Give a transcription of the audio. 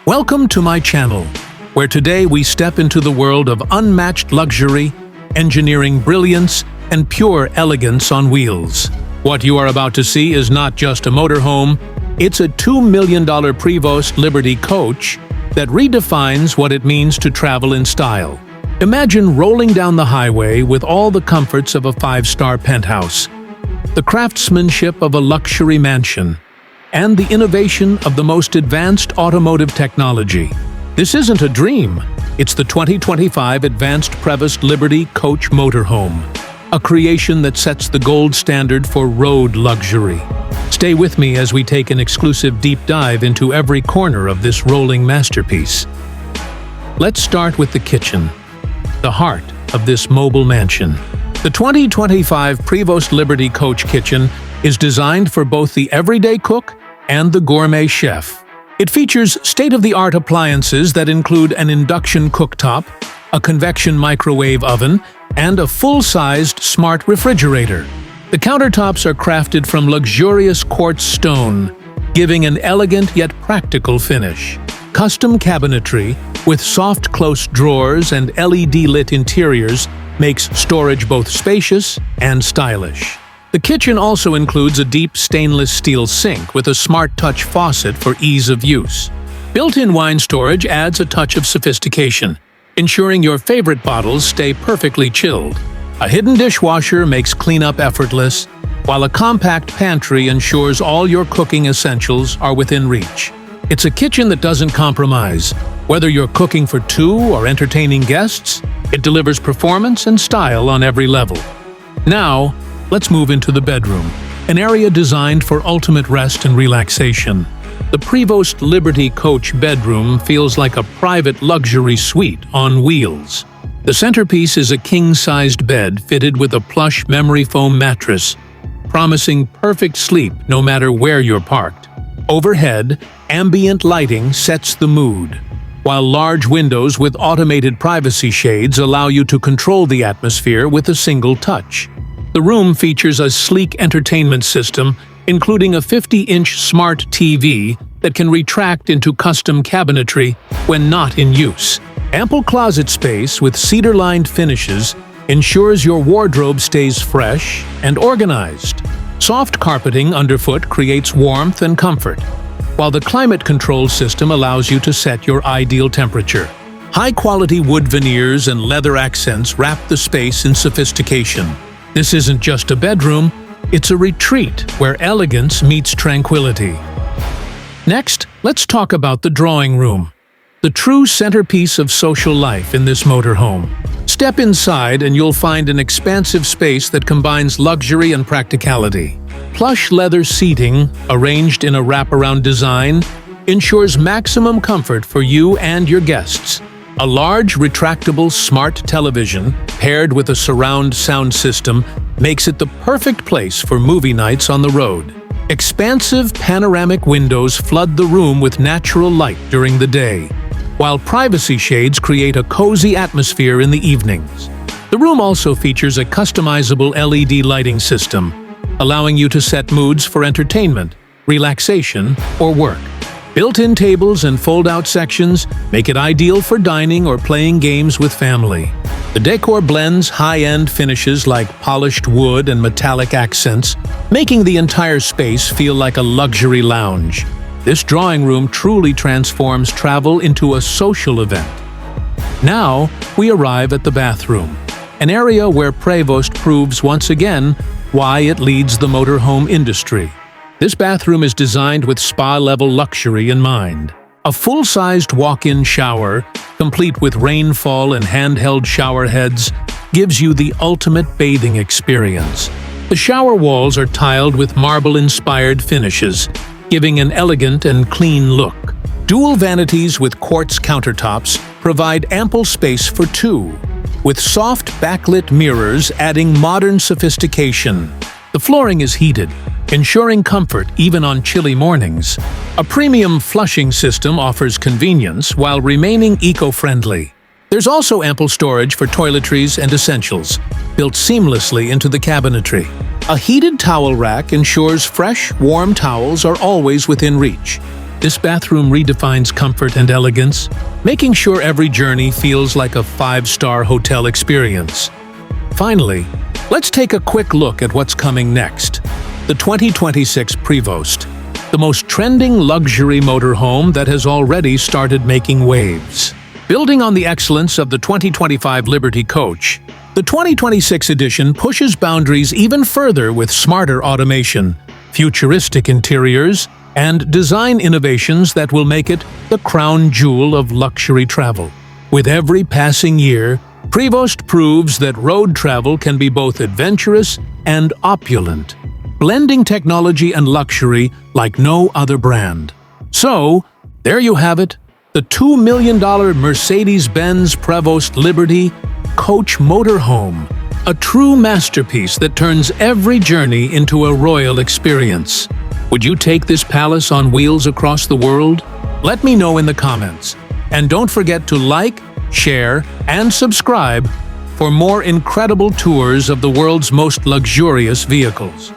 Welcome to my channel, where today we step into the world of unmatched luxury, engineering brilliance, and pure elegance on wheels. What you are about to see is not just a motorhome, it's a $2 million Prevost Liberty Coach that redefines what it means to travel in style. Imagine rolling down the highway with all the comforts of a five-star penthouse, the craftsmanship of a luxury mansion, and the innovation of the most advanced automotive technology. This isn't a dream, it's the 2025 Advanced Prevost Liberty Coach Motorhome, a creation that sets the gold standard for road luxury. Stay with me as we take an exclusive deep dive into every corner of this rolling masterpiece. Let's start with the kitchen, the heart of this mobile mansion. The 2025 Prevost Liberty Coach kitchen is designed for both the everyday cook and the gourmet chef. It features state-of-the-art appliances that include an induction cooktop, a convection microwave oven, and a full-sized smart refrigerator. The countertops are crafted from luxurious quartz stone, giving an elegant yet practical finish. Custom cabinetry with soft close drawers and LED-lit interiors makes storage both spacious and stylish. The kitchen also includes a deep stainless steel sink with a smart touch faucet for ease of use. Built-in wine storage adds a touch of sophistication, ensuring your favorite bottles stay perfectly chilled. A hidden dishwasher makes cleanup effortless, while a compact pantry ensures all your cooking essentials are within reach. It's a kitchen that doesn't compromise. Whether you're cooking for two or entertaining guests, it delivers performance and style on every level. Now, let's move into the bedroom, an area designed for ultimate rest and relaxation. The Prevost Liberty Coach bedroom feels like a private luxury suite on wheels. The centerpiece is a king-sized bed fitted with a plush memory foam mattress, promising perfect sleep no matter where you're parked. Overhead, ambient lighting sets the mood, while large windows with automated privacy shades allow you to control the atmosphere with a single touch. The room features a sleek entertainment system, including a 50-inch smart TV that can retract into custom cabinetry when not in use. Ample closet space with cedar-lined finishes ensures your wardrobe stays fresh and organized. Soft carpeting underfoot creates warmth and comfort, while the climate control system allows you to set your ideal temperature. High-quality wood veneers and leather accents wrap the space in sophistication. This isn't just a bedroom, it's a retreat where elegance meets tranquility. Next, let's talk about the drawing room, the true centerpiece of social life in this motorhome. Step inside and you'll find an expansive space that combines luxury and practicality. Plush leather seating, arranged in a wraparound design, ensures maximum comfort for you and your guests. A large, retractable smart television, paired with a surround sound system, makes it the perfect place for movie nights on the road. Expansive panoramic windows flood the room with natural light during the day, while privacy shades create a cozy atmosphere in the evenings. The room also features a customizable LED lighting system, allowing you to set moods for entertainment, relaxation, or work. Built-in tables and fold-out sections make it ideal for dining or playing games with family. The decor blends high-end finishes like polished wood and metallic accents, making the entire space feel like a luxury lounge. This drawing room truly transforms travel into a social event. Now, we arrive at the bathroom, an area where Prevost proves once again why it leads the motorhome industry. This bathroom is designed with spa-level luxury in mind. A full-sized walk-in shower, complete with rainfall and handheld shower heads, gives you the ultimate bathing experience. The shower walls are tiled with marble-inspired finishes, giving an elegant and clean look. Dual vanities with quartz countertops provide ample space for two, with soft backlit mirrors adding modern sophistication. The flooring is heated, ensuring comfort even on chilly mornings. A premium flushing system offers convenience while remaining eco-friendly. There's also ample storage for toiletries and essentials, built seamlessly into the cabinetry. A heated towel rack ensures fresh, warm towels are always within reach. This bathroom redefines comfort and elegance, making sure every journey feels like a five-star hotel experience. Finally, let's take a quick look at what's coming next. The 2026 Prevost, the most trending luxury motorhome that has already started making waves. Building on the excellence of the 2025 Liberty Coach, the 2026 edition pushes boundaries even further with smarter automation, futuristic interiors, and design innovations that will make it the crown jewel of luxury travel. With every passing year, Prevost proves that road travel can be both adventurous and opulent, blending technology and luxury like no other brand. So, there you have it, the $2 million Mercedes-Benz Prevost Liberty Coach Motorhome, a true masterpiece that turns every journey into a royal experience. Would you take this palace on wheels across the world? Let me know in the comments. And don't forget to like, share, and subscribe for more incredible tours of the world's most luxurious vehicles.